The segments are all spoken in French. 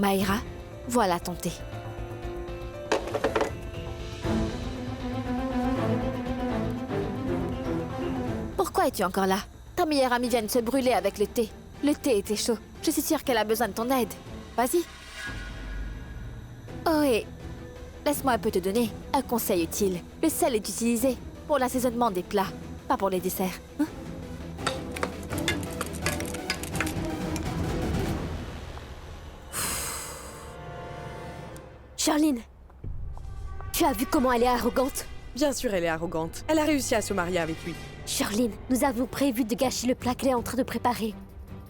Maïra, voilà ton thé. Pourquoi es-tu encore là? Ta meilleure amie vient de se brûler avec le thé. Le thé était chaud. Je suis sûre qu'elle a besoin de ton aide. Vas-y. Oh, et laisse-moi un peu te donner un conseil utile. Le sel est utilisé pour l'assaisonnement des plats, pas pour les desserts. Hein? Charline, tu as vu comment elle est arrogante? Bien sûr, elle est arrogante. Elle a réussi à se marier avec lui. Charline, nous avons prévu de gâcher le plat qu'elle est en train de préparer.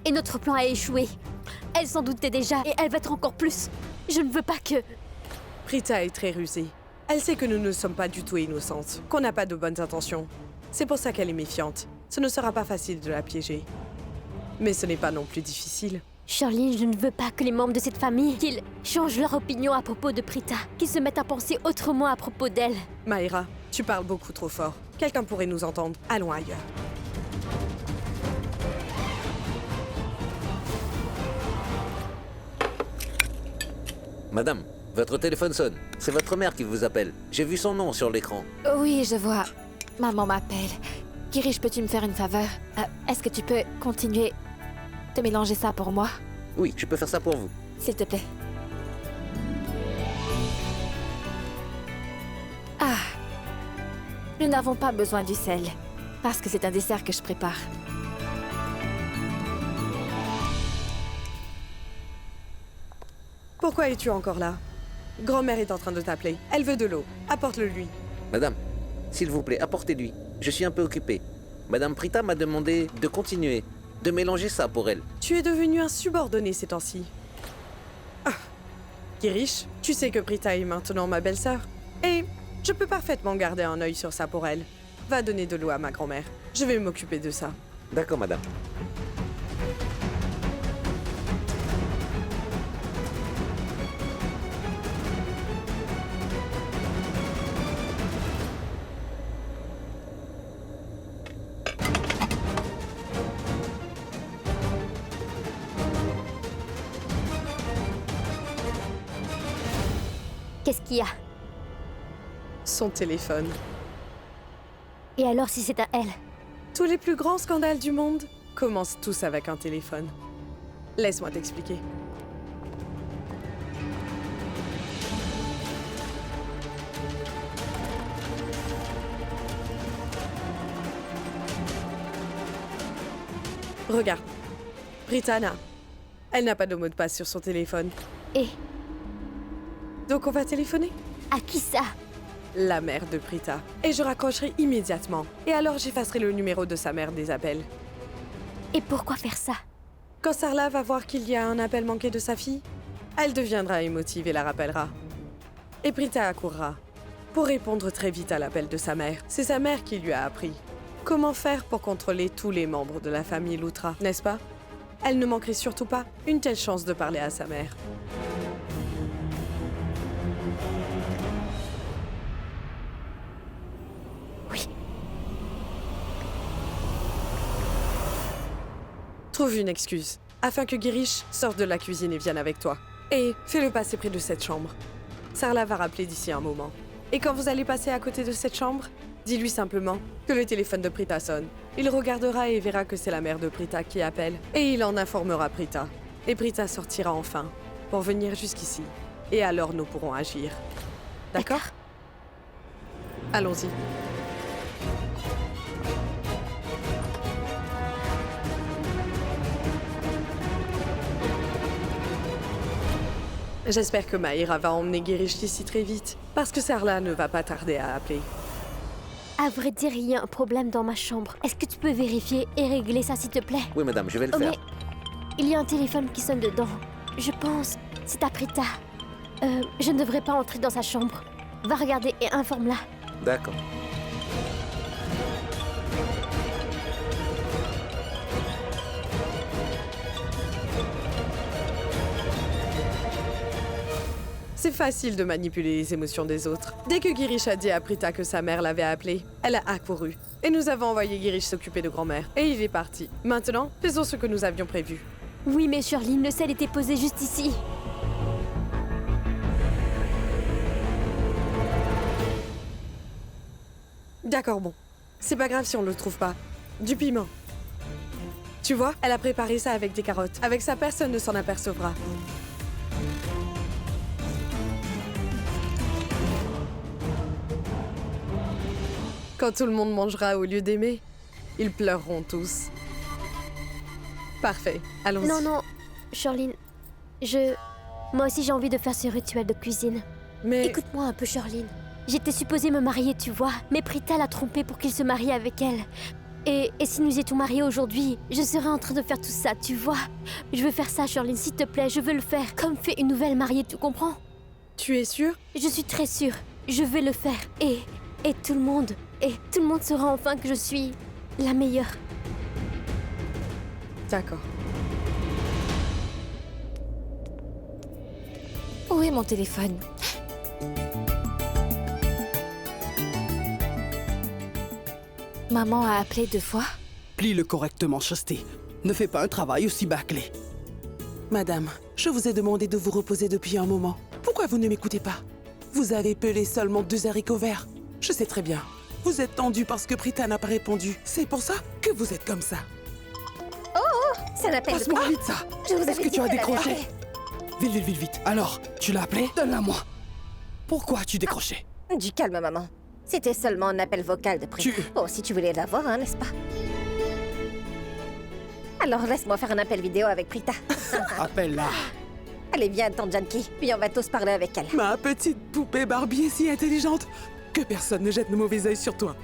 Et notre plan a échoué. Elle s'en doutait déjà et elle va être encore plus. Je ne veux pas que... Prita est très rusée. Elle sait que nous ne sommes pas du tout innocentes, qu'on n'a pas de bonnes intentions. C'est pour ça qu'elle est méfiante. Ce ne sera pas facile de la piéger. Mais ce n'est pas non plus difficile. Charline, je ne veux pas que les membres de cette famille, qu'ils changent leur opinion à propos de Prita, qu'ils se mettent à penser autrement à propos d'elle. Maïra, tu parles beaucoup trop fort. Quelqu'un pourrait nous entendre. Allons ailleurs. Madame, votre téléphone sonne. C'est votre mère qui vous appelle. J'ai vu son nom sur l'écran. Oui, je vois. Maman m'appelle. Kirish, peux-tu me faire une faveur? Est-ce que tu peux continuer de mélanger ça pour moi? Oui, je peux faire ça pour vous. S'il te plaît. Ah. Nous n'avons pas besoin du sel, parce que c'est un dessert que je prépare. Pourquoi es-tu encore là? Grand-mère est en train de t'appeler. Elle veut de l'eau. Apporte-le lui. Madame, s'il vous plaît, apportez-lui. Je suis un peu occupé. Madame Prita m'a demandé de continuer, de mélanger ça pour elle. Tu es devenu un subordonné ces temps-ci. Ah. Girish, tu sais que Prita est maintenant ma belle-sœur. Et je peux parfaitement garder un œil sur ça pour elle. Va donner de l'eau à ma grand-mère. Je vais m'occuper de ça. D'accord, madame. Qu'est-ce qu'il y a? Son téléphone. Et alors si c'est à elle? Tous les plus grands scandales du monde commencent tous avec un téléphone. Laisse-moi t'expliquer. Regarde. Britanna. Elle n'a pas de mot de passe sur son téléphone. Et Donc on va téléphoner? à qui ça? La mère de Prita. Et je raccrocherai immédiatement. Et alors j'effacerai le numéro de sa mère des appels. Et pourquoi faire ça? Quand Sarla va voir qu'il y a un appel manqué de sa fille, elle deviendra émotive et la rappellera. Et Prita accourra pour répondre très vite à l'appel de sa mère. C'est sa mère qui lui a appris comment faire pour contrôler tous les membres de la famille Loutra, n'est-ce pas? Elle ne manquerait surtout pas une telle chance de parler à sa mère. Oui. Trouve une excuse, afin que Girish sorte de la cuisine et vienne avec toi. Et fais-le passer près de cette chambre. Sarla va rappeler d'ici un moment. Et quand vous allez passer à côté de cette chambre, dis-lui simplement que le téléphone de Prita sonne. Il regardera et verra que c'est la mère de Prita qui appelle. Et il en informera Prita. Et Prita sortira enfin pour venir jusqu'ici. Et alors nous pourrons agir. D'accord? Allons-y. J'espère que Maïra va emmener Girish d'ici très vite, parce que Sarla ne va pas tarder à appeler. À vrai dire, il y a un problème dans ma chambre. Est-ce que tu peux vérifier et régler ça, s'il te plaît? Oui, madame, je vais le Oh, faire. mais il y a un téléphone qui sonne dedans. Je pense, c'est à Prita. Je ne devrais pas entrer dans sa chambre. Va regarder et informe-la. D'accord. C'est facile de manipuler les émotions des autres. Dès que Girish a dit à Prita que sa mère l'avait appelé, elle a accouru. Et nous avons envoyé Girish s'occuper de grand-mère. Et il est parti. Maintenant, faisons ce que nous avions prévu. Oui, mais Shirley, le sel était posé juste ici. D'accord, bon. C'est pas grave si on le trouve pas. Du piment. Tu vois, elle a préparé ça avec des carottes. Avec ça, personne ne s'en apercevra. Quand tout le monde mangera au lieu d'aimer, ils pleureront tous. Parfait, allons-y. Non, non, Charline, Moi aussi j'ai envie de faire ce rituel de cuisine. Mais Écoute-moi un peu, Charline. J'étais supposée me marier, tu vois, mais Prita l'a trompé pour qu'il se marie avec elle. Et si nous étions mariés aujourd'hui, je serais en train de faire tout ça, tu vois. Je veux faire ça, Charline, s'il te plaît, je veux le faire. Comme fait une nouvelle mariée, tu comprends? tu es sûre? Je suis très sûre, je vais le faire. Et tout le monde saura enfin que je suis la meilleure. D'accord. Où est mon téléphone? Maman a appelé 2 fois. Plie-le correctement, Shasti. Ne fais pas un travail aussi bâclé. Madame, je vous ai demandé de vous reposer depuis un moment. Pourquoi vous ne m'écoutez pas? Vous avez pelé seulement 2 haricots verts. Je sais très bien. Vous êtes tendu parce que Prita n'a pas répondu. C'est pour ça que vous êtes comme ça. Ça n'appelle Passe-moi vite ça. Je vous Est-ce avais que dit tu as qu'elle décroché? allait Vite, vite, vite, vite. Alors, tu l'as appelé? Donne-la-moi. Pourquoi tu décrochais? Du calme, maman. C'était seulement un appel vocal de Prita. Tu- Oh, si tu voulais l'avoir, hein, n'est-ce pas? Alors laisse-moi faire un appel vidéo avec Prita. Appelle-la. Allez, viens, tante Janky, puis on va tous parler avec elle. Ma petite poupée Barbie est si intelligente que personne ne jette le mauvais œil sur toi.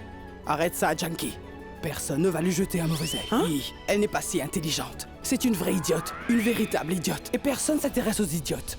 Arrête ça, Janky. Personne ne va lui jeter un mauvais œil. Hein? Oui, elle n'est pas si intelligente. C'est une vraie idiote, une véritable idiote. Et personne s'intéresse aux idiotes.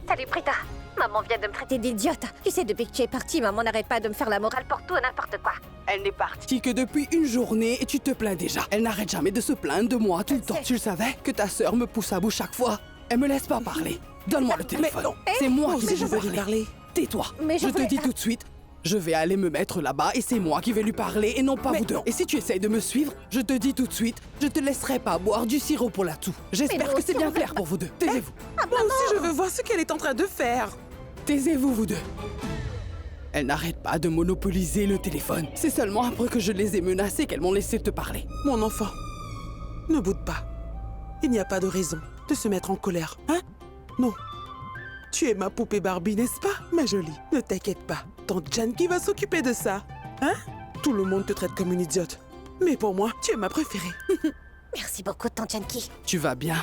Salut, Prita. Maman vient de me traiter d'idiote. Tu sais, depuis que tu es partie, maman n'arrête pas de me faire la morale pour tout et n'importe quoi. Elle n'est partie que depuis une journée et tu te plains déjà. Elle n'arrête jamais de se plaindre de moi tout le temps. Tu le savais que ta sœur me pousse à bout chaque fois? Elle me laisse pas parler. Donne-moi le téléphone. non. C'est moi Moi qui aussi, vais je lui veux lui parler. parler. Tais-toi. Mais je Je te voulais- dis tout de suite, je vais aller me mettre là-bas et c'est moi qui vais lui parler et non pas Mais vous deux. non. Et si tu essayes de me suivre, je te dis tout de suite, je te laisserai pas boire du sirop pour la toux. J'espère Mais que c'est non, bien on clair va- pour vous deux. Taisez-vous. Moi aussi, je veux voir ce qu'elle est en train de faire. Taisez-vous, vous deux. Elle n'arrête pas de monopoliser le téléphone. C'est seulement après que je les ai menacés qu'elles m'ont laissé te parler. Mon enfant, ne boude pas. Il n'y a pas de raison de se mettre en colère, hein? Non. Tu es ma poupée Barbie, n'est-ce pas, ma jolie? Ne t'inquiète pas. Tante Janky va s'occuper de ça, hein? Tout le monde te traite comme une idiote. Mais pour moi, tu es ma préférée. Merci beaucoup, tante Janky. Tu vas bien?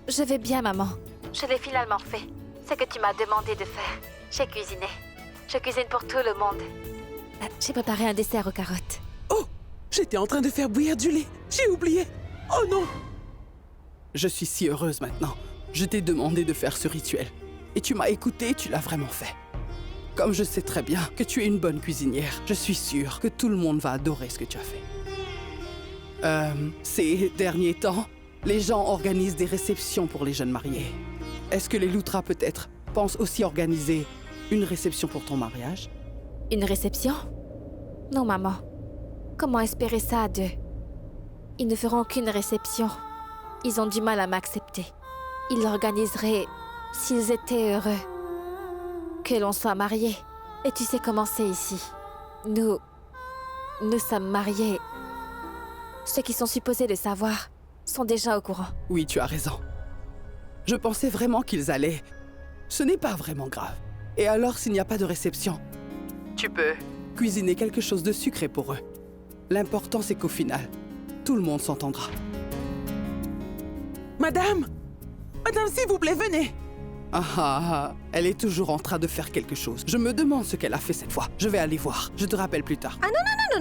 Je vais bien, maman. Je l'ai finalement fait. Ce que tu m'as demandé de faire. J'ai cuisiné. Je cuisine pour tout le monde. J'ai préparé un dessert aux carottes. Oh! J'étais en train de faire bouillir du lait. J'ai oublié. Oh non! Je suis si heureuse maintenant. Je t'ai demandé de faire ce rituel. Et tu m'as écouté, tu l'as vraiment fait. Comme je sais très bien que tu es une bonne cuisinière, je suis sûre que tout le monde va adorer ce que tu as fait. Ces derniers temps, les gens organisent des réceptions pour les jeunes mariés. Est-ce que les Loutras peut-être pensent aussi organiser une réception pour ton mariage? Une réception? Non, maman. Comment espérer ça à 2? Ils ne feront qu'une réception. Ils ont du mal à m'accepter. Ils l'organiseraient s'ils étaient heureux. Que l'on soit mariés. Et tu sais comment c'est ici. Nous sommes mariés. Ceux qui sont supposés le savoir sont déjà au courant. Oui, tu as raison. Je pensais vraiment qu'ils allaient. Ce n'est pas vraiment grave. Et alors, s'il n'y a pas de réception, tu peux cuisiner quelque chose de sucré pour eux. L'important, c'est qu'au final, tout le monde s'entendra. Madame! Madame, s'il vous plaît, venez! Elle est toujours en train de faire quelque chose. Je me demande ce qu'elle a fait cette fois. Je vais aller voir. Je te rappelle plus tard.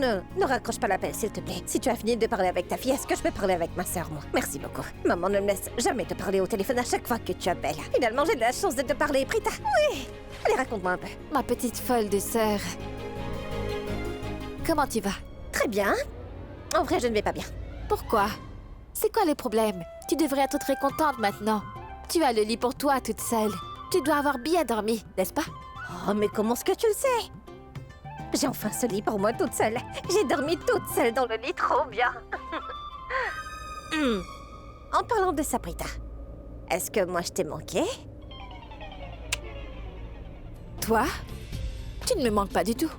Non, ne raccroche pas l'appel, s'il te plaît. Si tu as fini de parler avec ta fille, est-ce que je peux parler avec ma sœur, moi? Merci beaucoup. Maman ne me laisse jamais te parler au téléphone à chaque fois que tu appelles. Finalement, j'ai de la chance de te parler, Prita. Oui! Allez, raconte-moi un peu. Ma petite folle de sœur. Comment tu vas? Très bien. En vrai, je ne vais pas bien. Pourquoi? C'est quoi le problème? Tu devrais être très contente maintenant. Tu as le lit pour toi toute seule. Tu dois avoir bien dormi, n'est-ce pas? Oh, mais comment est-ce que tu le sais? J'ai enfin ce lit pour moi toute seule. J'ai dormi toute seule dans le lit, trop bien. en parlant de ça, Prita, est-ce que moi je t'ai manqué? Toi, tu ne me manques pas du tout.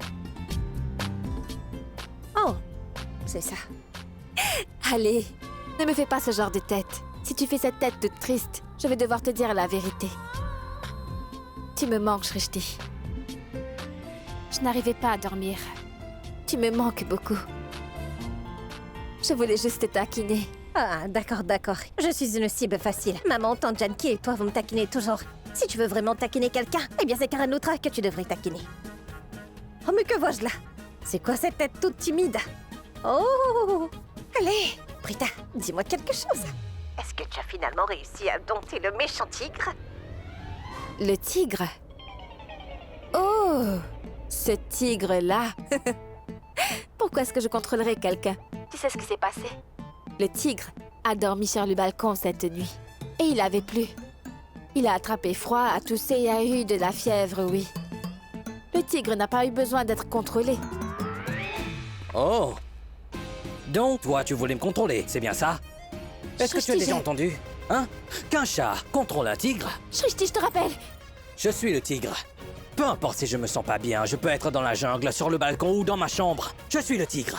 Oh, c'est ça. Allez, ne me fais pas ce genre de tête. Si tu fais cette tête toute triste, je vais devoir te dire la vérité. Tu me manques, Shrishti. Je n'arrivais pas à dormir. Tu me manques beaucoup. Je voulais juste te taquiner. Ah, d'accord, d'accord. Je suis une cible facile. Maman, tante Janki et toi, vous me taquinez toujours. Si tu veux vraiment taquiner quelqu'un, eh bien c'est Karanutra que tu devrais taquiner. Oh, mais que vois-je là? C'est quoi cette tête toute timide? Oh! Allez, Prita, dis-moi quelque chose. Est-ce que tu as finalement réussi à dompter le méchant tigre? Le tigre? Oh! Ce tigre-là! Pourquoi est-ce que je contrôlerais quelqu'un? Tu sais ce qui s'est passé? Le tigre a dormi sur le balcon cette nuit. Et il avait plu. Il a attrapé froid, a toussé et a eu de la fièvre, oui. Le tigre n'a pas eu besoin d'être contrôlé. Oh! Donc, toi, tu voulais me contrôler, c'est bien ça? Est-ce que tu as déjà entendu? Hein? Qu'un chat contrôle un tigre? Shrishti, je te rappelle! Je suis le tigre. Peu importe si je me sens pas bien, je peux être dans la jungle, sur le balcon ou dans ma chambre. Je suis le tigre.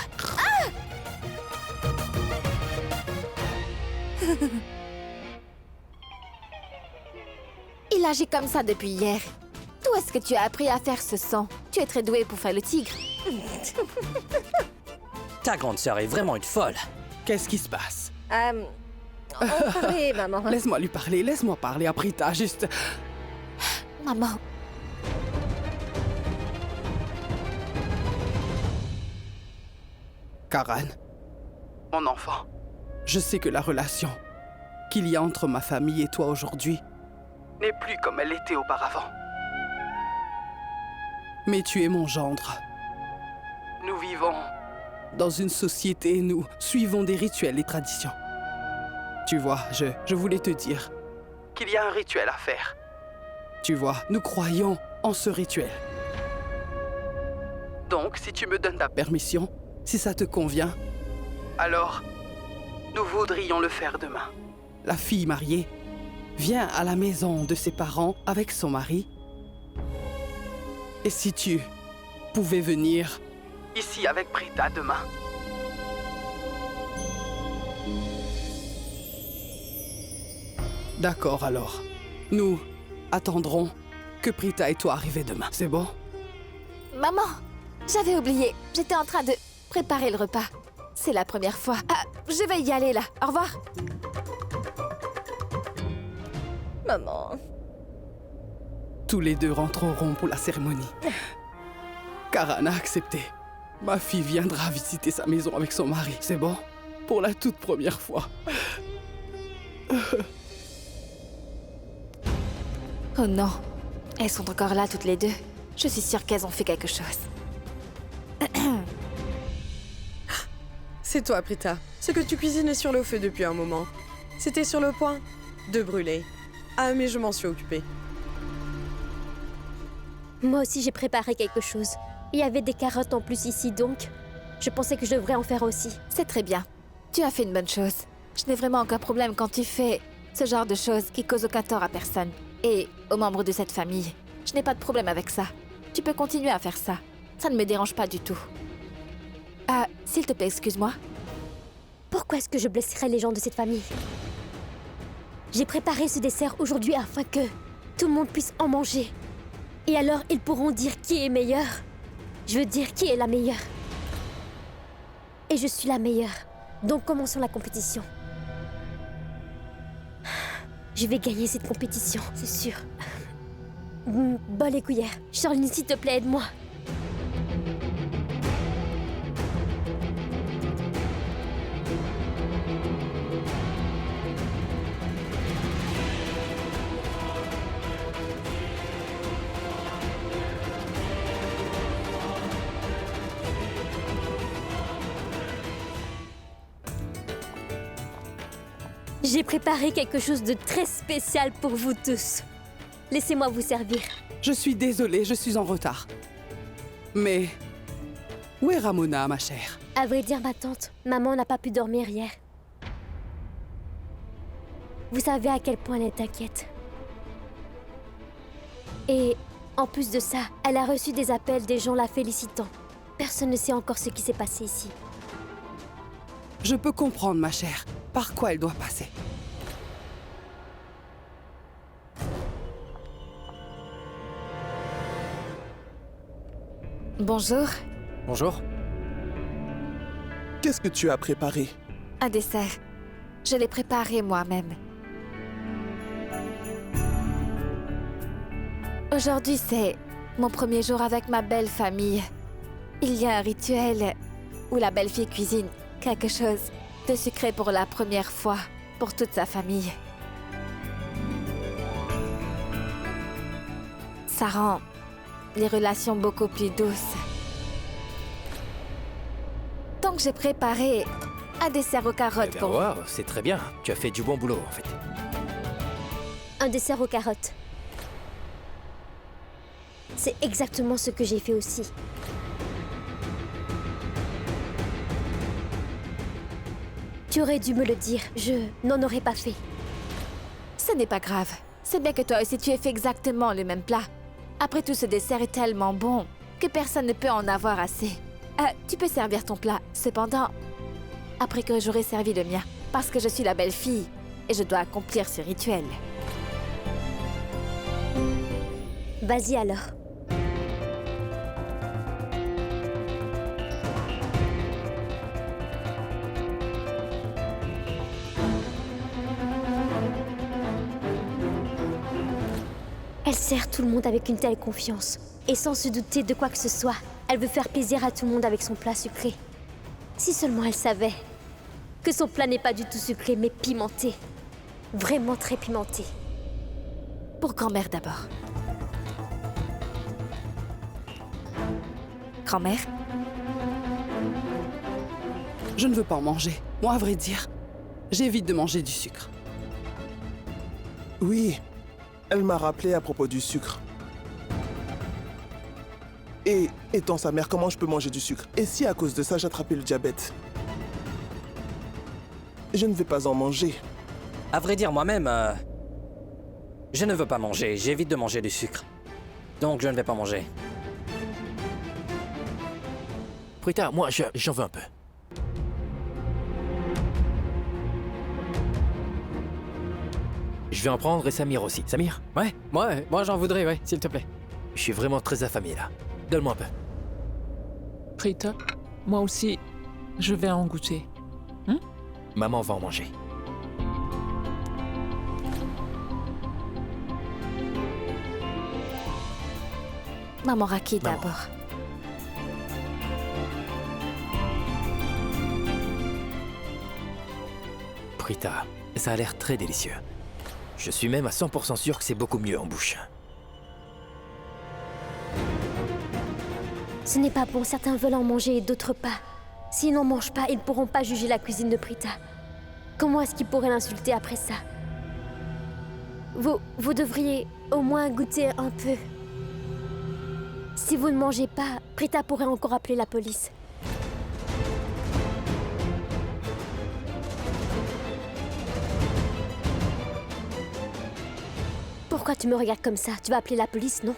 Il agit comme ça depuis hier. D'où est-ce que tu as appris à faire ce son? Tu es très doué pour faire le tigre. Ta grande sœur est vraiment une folle. Qu'est-ce qui se passe? On parlait, maman. Laisse-moi lui parler, laisse-moi parler à Prita, juste... Maman, Karan, mon enfant, je sais que la relation qu'il y a entre ma famille et toi aujourd'hui n'est plus comme elle était auparavant. Mais tu es mon gendre. Nous vivons dans une société, nous suivons des rituels et traditions. Tu vois, je voulais te dire qu'il y a un rituel à faire. Tu vois, nous croyons en ce rituel. Donc, si tu me donnes ta permission, si ça te convient, alors nous voudrions le faire demain. La fille mariée vient à la maison de ses parents avec son mari. Et si tu pouvais venir ici avec Prita demain? D'accord alors. Nous attendrons que Prita et toi arrivez demain. C'est bon? maman, j'avais oublié. J'étais en train de préparer le repas. C'est la première fois. Ah, je vais y aller là. Au revoir. Maman. Tous les deux rentreront pour la cérémonie. Karan a accepté. Ma fille viendra visiter sa maison avec son mari. C'est bon? Pour la toute première fois. Oh non. Elles sont encore là toutes les deux. Je suis sûre qu'elles ont fait quelque chose. C'est toi, Prita. Ce que tu cuisines est sur le feu depuis un moment. C'était sur le point de brûler. Ah, mais je m'en suis occupée. Moi aussi, j'ai préparé quelque chose. Il y avait des carottes en plus ici, donc je pensais que je devrais en faire aussi. C'est très bien. Tu as fait une bonne chose. Je n'ai vraiment aucun problème quand tu fais ce genre de choses qui causent aucun tort à personne. Et aux membres de cette famille. Je n'ai pas de problème avec ça. Tu peux continuer à faire ça. Ça ne me dérange pas du tout. Ah, s'il te plaît, excuse-moi. Pourquoi est-ce que je blesserais les gens de cette famille? J'ai préparé ce dessert aujourd'hui afin que tout le monde puisse en manger. Et alors, ils pourront dire qui est meilleur. Je veux dire qui est la meilleure. Et je suis la meilleure. Donc commençons la compétition. Je vais gagner cette compétition, c'est sûr. Bol et cuillère. Charline, s'il te plaît, aide-moi. J'ai préparé quelque chose de très spécial pour vous tous. Laissez-moi vous servir. Je suis désolée, je suis en retard. Mais où est Ramona, ma chère? À vrai dire, ma tante, maman n'a pas pu dormir hier. Vous savez à quel point elle est inquiète. Et en plus de ça, elle a reçu des appels des gens la félicitant. Personne ne sait encore ce qui s'est passé ici. Je peux comprendre, ma chère, par quoi elle doit passer. Bonjour. Bonjour. Qu'est-ce que tu as préparé? Un dessert. Je l'ai préparé moi-même. Aujourd'hui, c'est mon premier jour avec ma belle famille. Il y a un rituel où la belle-fille cuisine quelque chose de sucré pour la première fois pour toute sa famille. Ça rend les relations beaucoup plus douces. Donc j'ai préparé un dessert aux carottes pour vous. Wow, c'est très bien. Tu as fait du bon boulot, en fait. Un dessert aux carottes. C'est exactement ce que j'ai fait aussi. Tu aurais dû me le dire, je n'en aurais pas fait. Ce n'est pas grave. C'est bien que toi aussi tu aies fait exactement le même plat. Après tout, ce dessert est tellement bon que personne ne peut en avoir assez. Tu peux servir ton plat, cependant, après que j'aurai servi le mien, parce que je suis la belle-fille et je dois accomplir ce rituel. Vas-y alors. Elle sert tout le monde avec une telle confiance. Et sans se douter de quoi que ce soit, elle veut faire plaisir à tout le monde avec son plat sucré. Si seulement elle savait que son plat n'est pas du tout sucré, mais pimenté. Vraiment très pimenté. Pour grand-mère d'abord. Grand-mère? Je ne veux pas en manger. Moi, à vrai dire, j'évite de manger du sucre. Oui, elle m'a rappelé à propos du sucre. Et étant sa mère, comment je peux manger du sucre? Et si à cause de ça, j'attrapais le diabète? Je ne vais pas en manger. À vrai dire, moi-même, je ne veux pas manger. J'évite de manger du sucre. Donc, je ne vais pas manger. Prita, moi, j'en veux un peu. Je vais en prendre et Samir aussi. Samir? Ouais, moi j'en voudrais, ouais, s'il te plaît. Je suis vraiment très affamé, là. Donne-moi un peu. Prita, moi aussi, je vais en goûter. Maman va en manger. Maman Raki Maman. d'abord. Prita, ça a l'air très délicieux. Je suis même à 100% sûr que c'est beaucoup mieux en bouche. Ce n'est pas bon, certains veulent en manger et d'autres pas. S'ils n'en mangent pas, ils ne pourront pas juger la cuisine de Prita. Comment est-ce qu'ils pourraient l'insulter après ça? Vous devriez au moins goûter un peu. Si vous ne mangez pas, Prita pourrait encore appeler la police. Pourquoi tu me regardes comme ça? Tu vas appeler la police, non?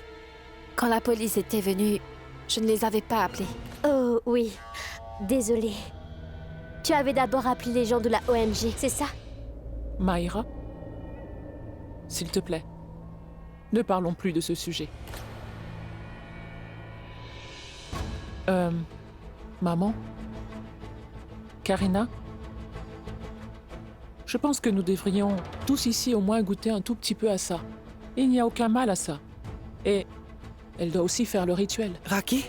Quand la police était venue, je ne les avais pas appelés. Oh oui, désolée. Tu avais d'abord appelé les gens de la ONG, c'est ça? Maïra, s'il te plaît, ne parlons plus de ce sujet. Maman? Karina? Je pense que nous devrions tous ici au moins goûter un tout petit peu à ça. Il n'y a aucun mal à ça. Et elle doit aussi faire le rituel. Raki,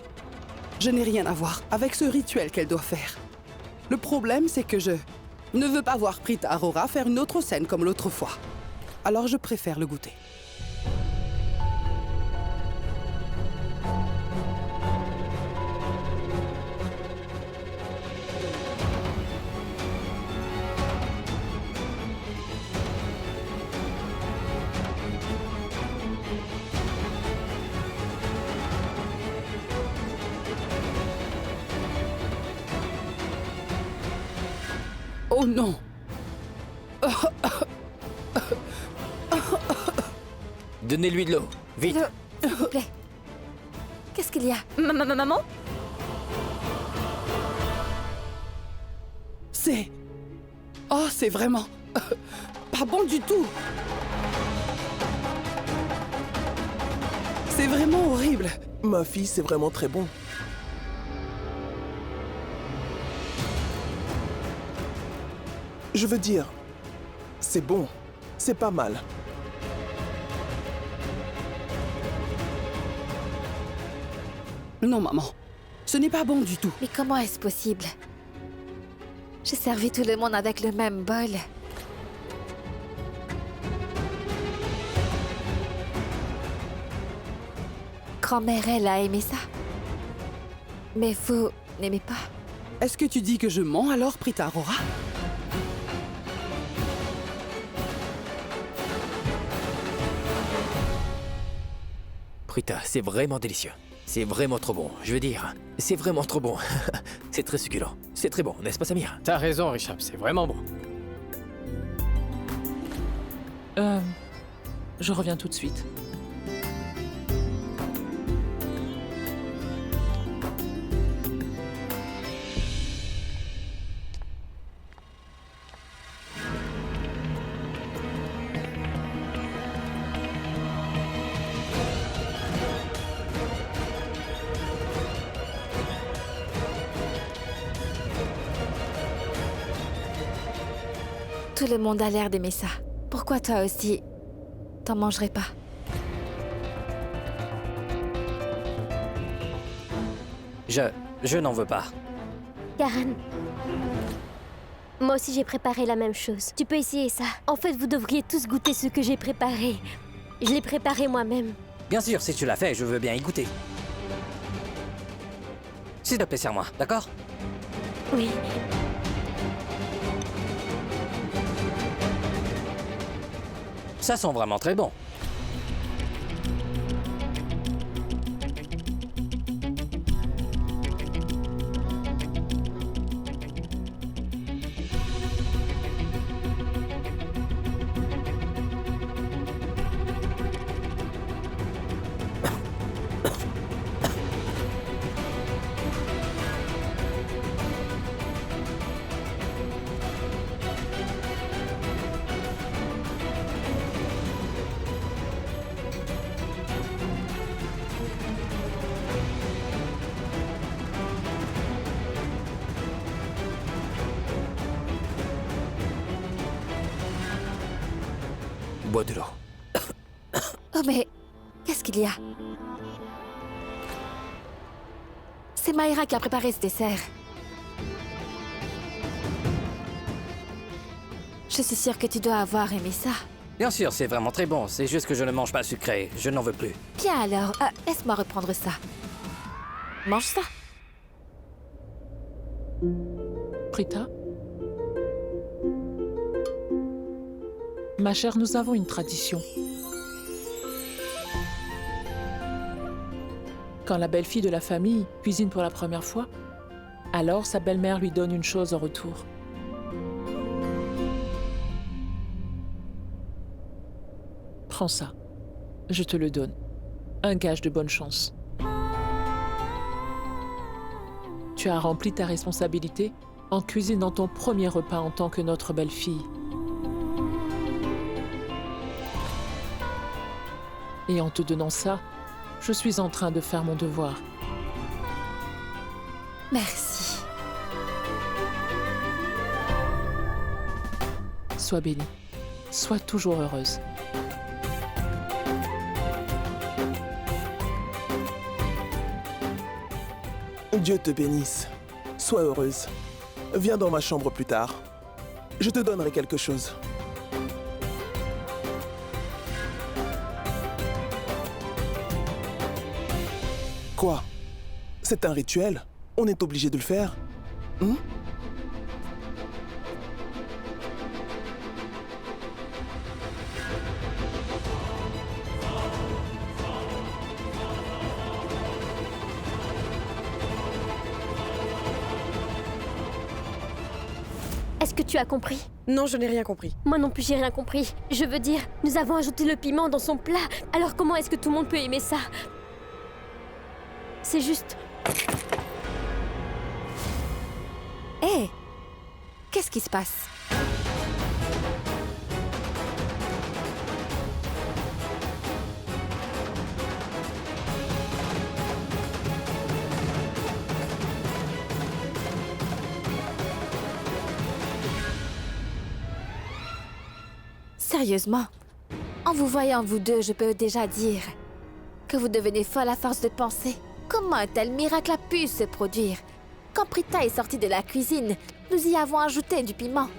je n'ai rien à voir avec ce rituel qu'elle doit faire. Le problème, c'est que je ne veux pas voir Prita Arora faire une autre scène comme l'autre fois. Alors je préfère le goûter. Oh non! Donnez-lui de l'eau. Vite. S'il vous plaît. Qu'est-ce qu'il y a? Maman? C'est... Oh, c'est vraiment... pas bon du tout. C'est vraiment horrible. Ma fille, c'est vraiment très bon. Je veux dire, c'est bon. C'est pas mal. Non, maman. Ce n'est pas bon du tout. Mais comment est-ce possible? J'ai servi tout le monde avec le même bol. Grand-mère, elle a aimé ça. Mais vous n'aimez pas. Est-ce que tu dis que je mens alors, Prita Aurora? Prita, c'est vraiment délicieux. C'est vraiment trop bon. Je veux dire, c'est vraiment trop bon. C'est très succulent. C'est très bon, n'est-ce pas, Samir? T'as raison, Richard, c'est vraiment bon. Je reviens tout de suite. Tout le monde a l'air d'aimer ça. Pourquoi toi aussi, t'en mangerais pas? Je n'en veux pas. Karen. Moi aussi j'ai préparé la même chose. Tu peux essayer ça. En fait, vous devriez tous goûter ce que j'ai préparé. Je l'ai préparé moi-même. Bien sûr, si tu l'as fait, je veux bien y goûter. S'il te plaît, serre-moi, d'accord? Oui. Ça sent vraiment très bon. Bois de l'eau. Oh mais, qu'est-ce qu'il y a? C'est Mayra qui a préparé ce dessert. Je suis sûre que tu dois avoir aimé ça. Bien sûr, c'est vraiment très bon. C'est juste que je ne mange pas sucré. Je n'en veux plus. Bien alors, laisse-moi reprendre ça. Mange ça. Prita? Ma chère, nous avons une tradition. Quand la belle-fille de la famille cuisine pour la première fois, alors sa belle-mère lui donne une chose en retour. Prends ça. Je te le donne. Un gage de bonne chance. Tu as rempli ta responsabilité en cuisinant ton premier repas en tant que notre belle-fille. Et en te donnant ça, je suis en train de faire mon devoir. Merci. Sois bénie. Sois toujours heureuse. Dieu te bénisse. Sois heureuse. Viens dans ma chambre plus tard. Je te donnerai quelque chose. Quoi? C'est un rituel? On est obligé de le faire? Est-ce que tu as compris? Non, je n'ai rien compris. Moi non plus, j'ai rien compris. Je veux dire, nous avons ajouté le piment dans son plat. Alors comment est-ce que tout le monde peut aimer ça? C'est juste... Hé! Qu'est-ce qui se passe? Sérieusement, en vous voyant vous deux, je peux déjà dire que vous devenez folle à force de penser. Comment un tel miracle a pu se produire? Quand Prita est sortie de la cuisine, nous y avons ajouté du piment.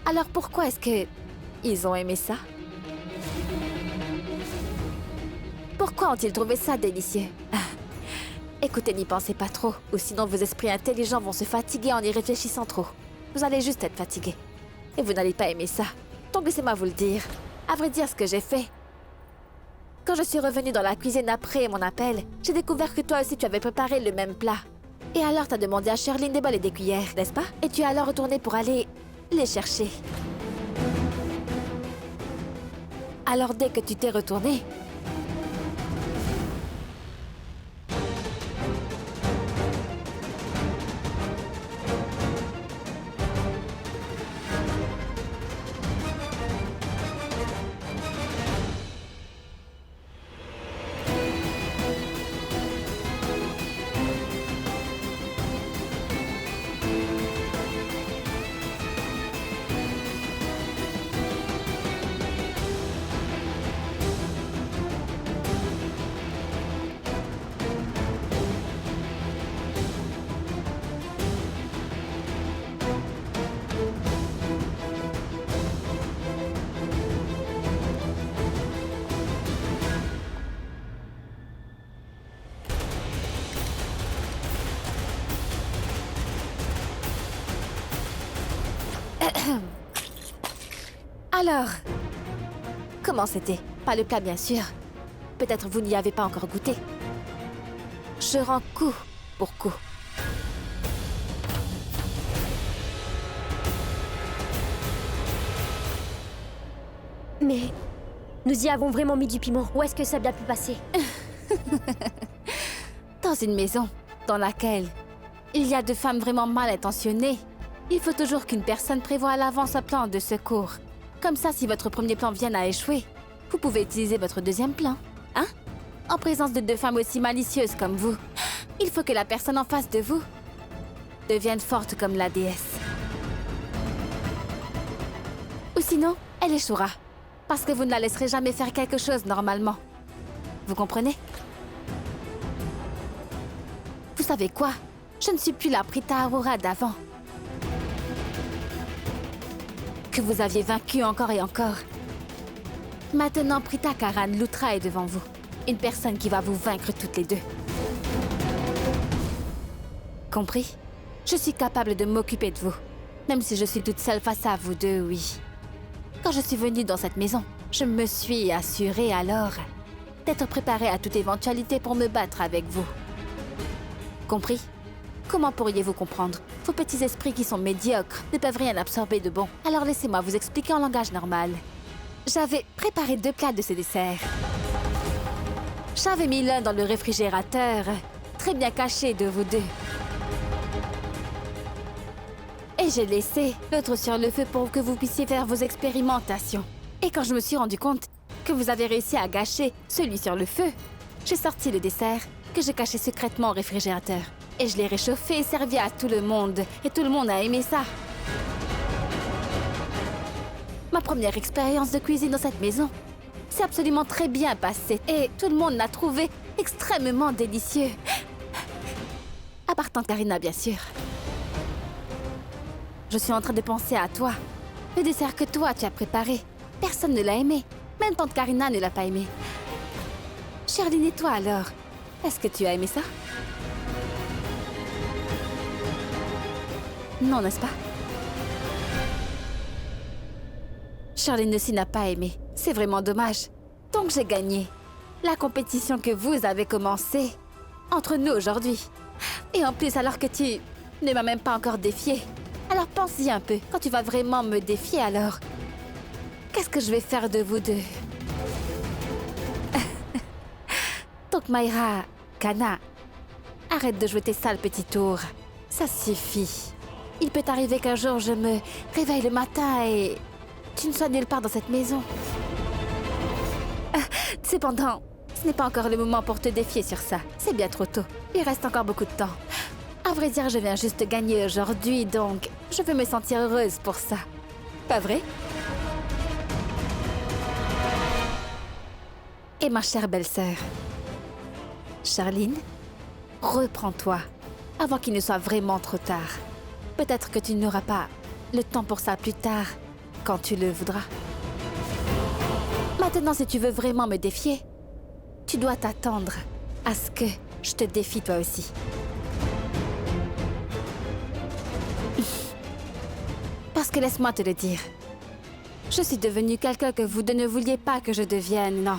Alors pourquoi est-ce que ils ont aimé ça? Pourquoi ont-ils trouvé ça délicieux? Écoutez, n'y pensez pas trop, ou sinon vos esprits intelligents vont se fatiguer en y réfléchissant trop. Vous allez juste être fatigué. Et vous n'allez pas aimer ça. Donc laissez-moi vous le dire. À vrai dire, ce que j'ai fait... Quand je suis revenue dans la cuisine après mon appel, j'ai découvert que toi aussi tu avais préparé le même plat. Et alors t'as demandé à Sherline des bols et des cuillères, n'est-ce pas? Et tu es alors retourné pour aller les chercher. Alors dès que tu t'es retourné... Alors, comment c'était? Pas le plat, bien sûr. Peut-être vous n'y avez pas encore goûté. Je rends coup pour coup. Mais... nous y avons vraiment mis du piment. Où est-ce que ça a bien pu passer? Dans une maison dans laquelle il y a de femmes vraiment mal intentionnées, il faut toujours qu'une personne prévoie à l'avance un plan de secours. Comme ça, si votre premier plan vient à échouer, vous pouvez utiliser votre deuxième plan. Hein? En présence de deux femmes aussi malicieuses comme vous, il faut que la personne en face de vous devienne forte comme la déesse. Ou sinon, elle échouera. Parce que vous ne la laisserez jamais faire quelque chose normalement. Vous comprenez? Vous savez quoi? Je ne suis plus la Prita Aurora d'avant. Que vous aviez vaincu encore et encore. Maintenant, Prita Karan Lutra est devant vous. Une personne qui va vous vaincre toutes les deux. Compris? Je suis capable de m'occuper de vous. Même si je suis toute seule face à vous deux, oui. Quand je suis venue dans cette maison, je me suis assurée alors d'être préparée à toute éventualité pour me battre avec vous. Compris? Comment pourriez-vous comprendre? Vos petits esprits qui sont médiocres ne peuvent rien absorber de bon. Alors laissez-moi vous expliquer en langage normal. J'avais préparé 2 plats de ce dessert. J'avais mis l'un dans le réfrigérateur, très bien caché de vous deux. Et j'ai laissé l'autre sur le feu pour que vous puissiez faire vos expérimentations. Et quand je me suis rendu compte que vous avez réussi à gâcher celui sur le feu, j'ai sorti le dessert que j'ai caché secrètement au réfrigérateur. Et je l'ai réchauffé et servi à tout le monde. Et tout le monde a aimé ça. Ma première expérience de cuisine dans cette maison s'est absolument très bien passée. Et tout le monde l'a trouvé extrêmement délicieux. À part tante Karina, bien sûr. Je suis en train de penser à toi. Le dessert que toi, tu as préparé. Personne ne l'a aimé. Même tante Karina ne l'a pas aimé. Sherline, et toi alors? Est-ce que tu as aimé ça? Non, n'est-ce pas? Sherline aussi n'a pas aimé. C'est vraiment dommage. Donc j'ai gagné. La compétition que vous avez commencée entre nous aujourd'hui. Et en plus, alors que tu ne m'as même pas encore défié. Alors pense-y un peu. Quand tu vas vraiment me défier, alors... Qu'est-ce que je vais faire de vous deux? Donc Mayra, Kana, arrête de jouer tes sales petits tours. Ça suffit. Il peut arriver qu'un jour je me réveille le matin et tu ne sois nulle part dans cette maison. Cependant, ce n'est pas encore le moment pour te défier sur ça. C'est bien trop tôt. Il reste encore beaucoup de temps. À vrai dire, je viens juste de gagner aujourd'hui, donc je veux me sentir heureuse pour ça. Pas vrai? Et ma chère belle-sœur, Charline, reprends-toi avant qu'il ne soit vraiment trop tard. Peut-être que tu n'auras pas le temps pour ça plus tard, quand tu le voudras. Maintenant, si tu veux vraiment me défier, tu dois t'attendre à ce que je te défie toi aussi. Parce que laisse-moi te le dire, je suis devenue quelqu'un que vous ne vouliez pas que je devienne, non.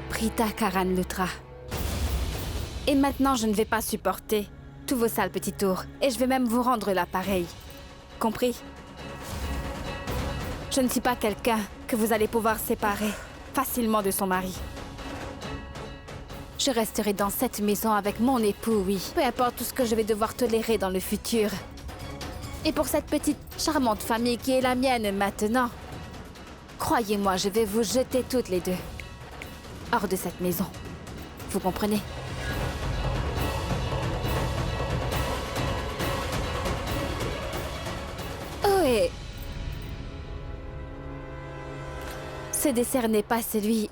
Prita Karan Lutra. Et maintenant, je ne vais pas supporter tous vos sales petits tours. Et je vais même vous rendre l'appareil. Compris? Je ne suis pas quelqu'un que vous allez pouvoir séparer facilement de son mari. Je resterai dans cette maison avec mon époux, oui. Peu importe tout ce que je vais devoir tolérer dans le futur. Et pour cette petite, charmante famille qui est la mienne maintenant, croyez-moi, je vais vous jeter toutes les deux hors de cette maison. Vous comprenez? Oh, et... ce dessert n'est pas celui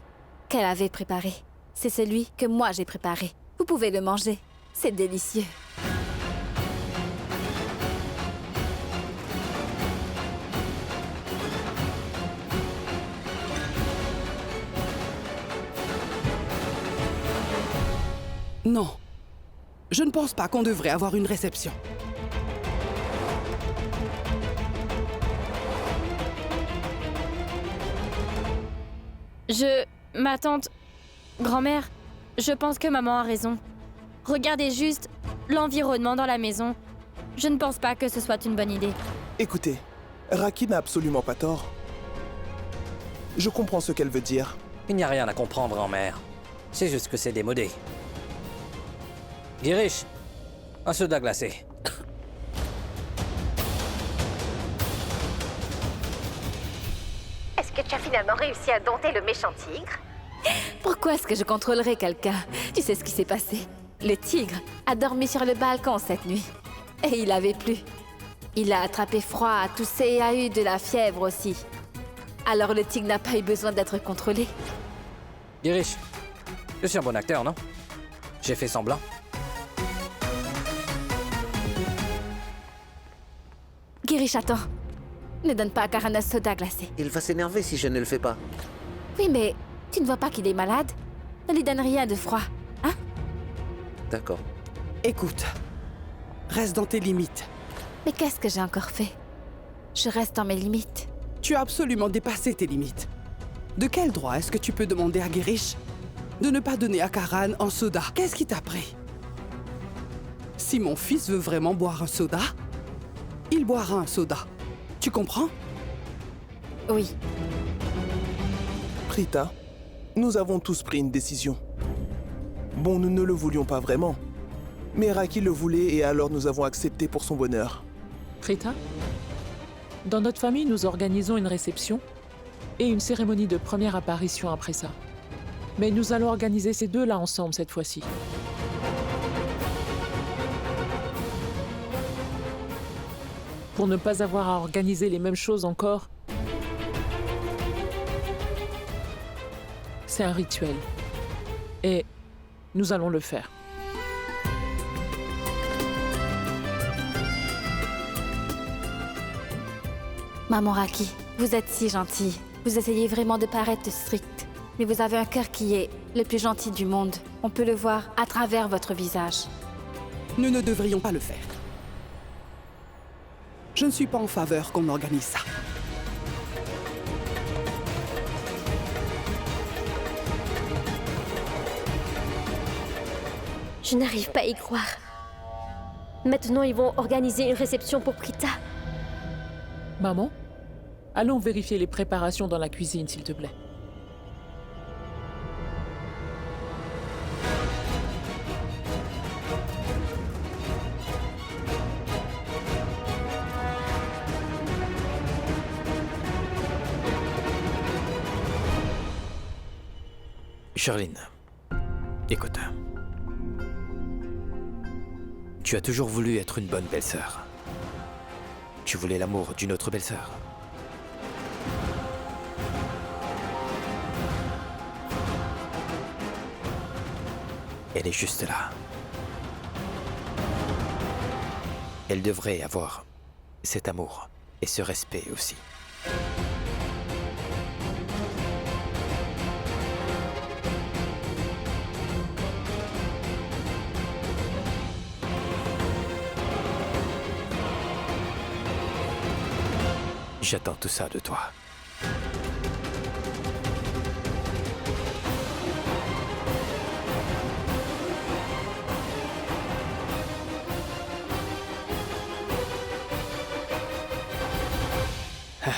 qu'elle avait préparé. C'est celui que moi j'ai préparé. Vous pouvez le manger. C'est délicieux. Non. Je ne pense pas qu'on devrait avoir une réception. Ma tante... Grand-mère, je pense que maman a raison. Regardez juste l'environnement dans la maison. Je ne pense pas que ce soit une bonne idée. Écoutez, Raki n'a absolument pas tort. Je comprends ce qu'elle veut dire. Il n'y a rien à comprendre, grand-mère. C'est juste que c'est démodé. Girish, un soda glacé. Est-ce que tu as finalement réussi à dompter le méchant tigre? Pourquoi est-ce que je contrôlerais quelqu'un? Tu sais ce qui s'est passé. Le tigre a dormi sur le balcon cette nuit. Et il avait plu. Il a attrapé froid, a toussé et a eu de la fièvre aussi. Alors le tigre n'a pas eu besoin d'être contrôlé. Girish, je suis un bon acteur, non? J'ai fait semblant. Girish, attends. Ne donne pas à Karan un soda glacé. Il va s'énerver si je ne le fais pas. Oui, mais tu ne vois pas qu'il est malade? Ne lui donne rien de froid, hein? D'accord. Écoute, reste dans tes limites. Mais qu'est-ce que j'ai encore fait? Je reste dans mes limites. Tu as absolument dépassé tes limites. De quel droit est-ce que tu peux demander à Girish de ne pas donner à Karan un soda? Qu'est-ce qui t'a pris? Si mon fils veut vraiment boire un soda, il boira un soda. Tu comprends? Oui. Prita, nous avons tous pris une décision. Bon, nous ne le voulions pas vraiment. Mais Raki le voulait et alors nous avons accepté pour son bonheur. Prita, dans notre famille, nous organisons une réception et une cérémonie de première apparition après ça. Mais nous allons organiser ces deux-là ensemble cette fois-ci. Pour ne pas avoir à organiser les mêmes choses encore, c'est un rituel. Et nous allons le faire. Maman Raki, vous êtes si gentille. Vous essayez vraiment de paraître stricte. Mais vous avez un cœur qui est le plus gentil du monde. On peut le voir à travers votre visage. Nous ne devrions pas le faire. Je ne suis pas en faveur qu'on organise ça. Je n'arrive pas à y croire. Maintenant, ils vont organiser une réception pour Prita. Maman, allons vérifier les préparations dans la cuisine, s'il te plaît. Charline, écoute. Tu as toujours voulu être une bonne belle-sœur. Tu voulais l'amour d'une autre belle-sœur. Elle est juste là. Elle devrait avoir cet amour et ce respect aussi. J'attends tout ça de toi.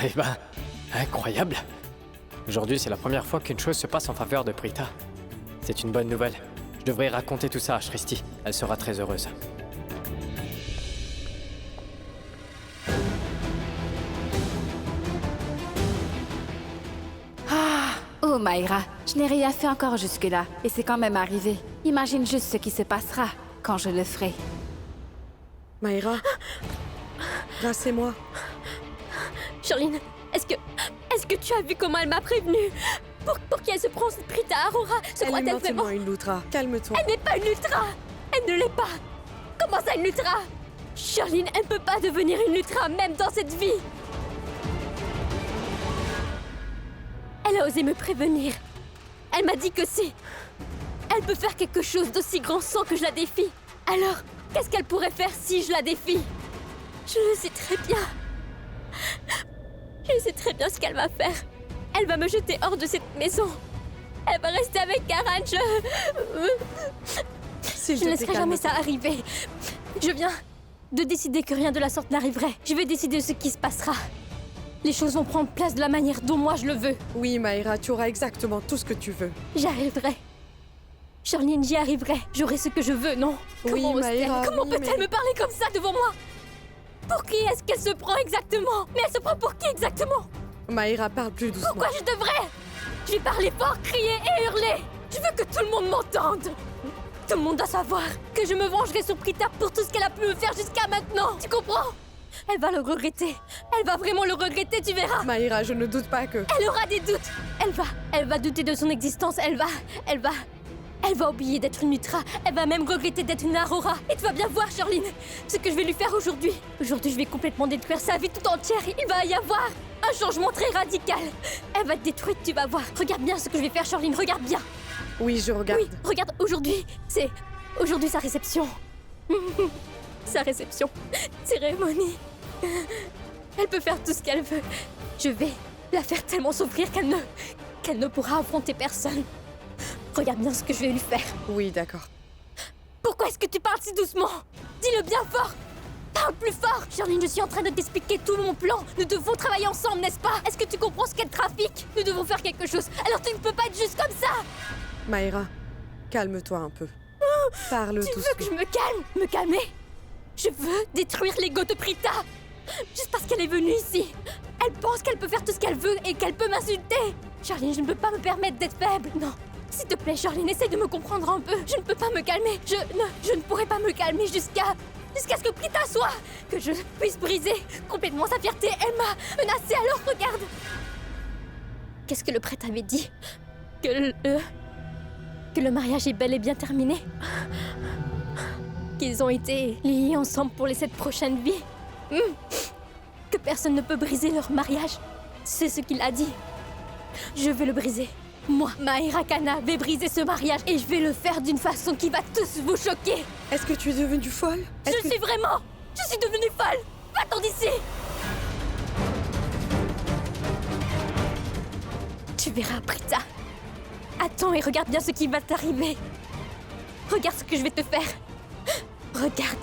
Eh ben, incroyable. Aujourd'hui, c'est la première fois qu'une chose se passe en faveur de Prita. C'est une bonne nouvelle. Je devrais raconter tout ça à Shristi. Elle sera très heureuse. Oh Mayra, je n'ai rien fait encore jusque-là, et c'est quand même arrivé. Imagine juste ce qui se passera quand je le ferai. Mayra, là c'est moi. Charline, est-ce que tu as vu comment elle m'a prévenue? Pour qui elle se prend cette Prita Aurora? Se Elle est croit-elle maintenant vraiment? une Lutra. Calme-toi. Elle n'est pas une Lutra! Elle ne l'est pas! Comment ça une Lutra? Charline, elle ne peut pas devenir une Lutra, même dans cette vie! Elle a osé me prévenir. Elle m'a dit que si elle peut faire quelque chose d'aussi grand sans que je la défie, alors qu'est-ce qu'elle pourrait faire si je la défie? Je le sais très bien. Je sais très bien ce qu'elle va faire. Elle va me jeter hors de cette maison. Elle va rester avec Karan. Je ne laisserai jamais ça arriver. Je viens de décider que rien de la sorte n'arriverait. Je vais décider ce qui se passera. Les choses vont prendre place de la manière dont moi je le veux. Oui, Mayra, tu auras exactement tout ce que tu veux. J'y arriverai. Charline, j'y arriverai. J'aurai ce que je veux, non? Oui, Mayra, Comment peut-elle me parler comme ça devant moi? Pour qui est-ce qu'elle se prend exactement? Mais elle se prend pour qui exactement? Mayra, parle plus doucement. Pourquoi je devrais? Je vais parler fort, crier et hurler. Je veux que tout le monde m'entende. Tout le monde doit savoir que je me vengerai sur Prita pour tout ce qu'elle a pu me faire jusqu'à maintenant. Tu comprends? Elle va le regretter. Elle va vraiment le regretter, tu verras. Mayra, je ne doute pas que... Elle aura des doutes. Elle va douter de son existence. Elle va oublier d'être une Lutra. Elle va même regretter d'être une Aurora. Et tu vas bien voir, Charline, ce que je vais lui faire aujourd'hui. Aujourd'hui, je vais complètement détruire sa vie tout entière. Il va y avoir un changement très radical. Elle va être détruite, tu vas voir. Regarde bien ce que je vais faire, Charline. Regarde bien. Oui, je regarde. Oui, regarde, aujourd'hui, c'est... Aujourd'hui, sa réception. Sa réception. Cérémonie. Elle peut faire tout ce qu'elle veut. Je vais la faire tellement souffrir qu'elle ne pourra affronter personne. Regarde bien ce que je vais lui faire. Oui, d'accord. Pourquoi est-ce que tu parles si doucement? Dis-le bien fort. Parle plus fort. Charline, je suis en train de t'expliquer tout mon plan. Nous devons travailler ensemble, n'est-ce pas? Est-ce que tu comprends ce qu'est le trafic? Nous devons faire quelque chose. Alors tu ne peux pas être juste comme ça. Mayra, calme-toi un peu. Parle doucement. Tu veux que je me calme? Me calmer? Je veux détruire l'ego de Prita. Juste parce qu'elle est venue ici. Elle pense qu'elle peut faire tout ce qu'elle veut et qu'elle peut m'insulter. Charline, je ne peux pas me permettre d'être faible. Non. S'il te plaît, Charline, essaie de me comprendre un peu. Je ne peux pas me calmer. Je ne pourrai pas me calmer jusqu'à ce que Prita soit. Que je puisse briser complètement sa fierté. Elle m'a menacée, alors regarde. Qu'est-ce que le prêtre avait dit? Que le mariage est bel et bien terminé. Qu'ils ont été liés ensemble pour les 7 prochaines vies. Que personne ne peut briser leur mariage. C'est ce qu'il a dit. Je vais le briser. Moi, Mayra Kana, vais briser ce mariage et je vais le faire d'une façon qui va tous vous choquer. Est-ce que tu es devenue folle? Je suis vraiment. Je suis devenue folle. Va-t'en d'ici. Tu verras, Prita. Attends et regarde bien ce qui va t'arriver. Regarde ce que je vais te faire. Regarde.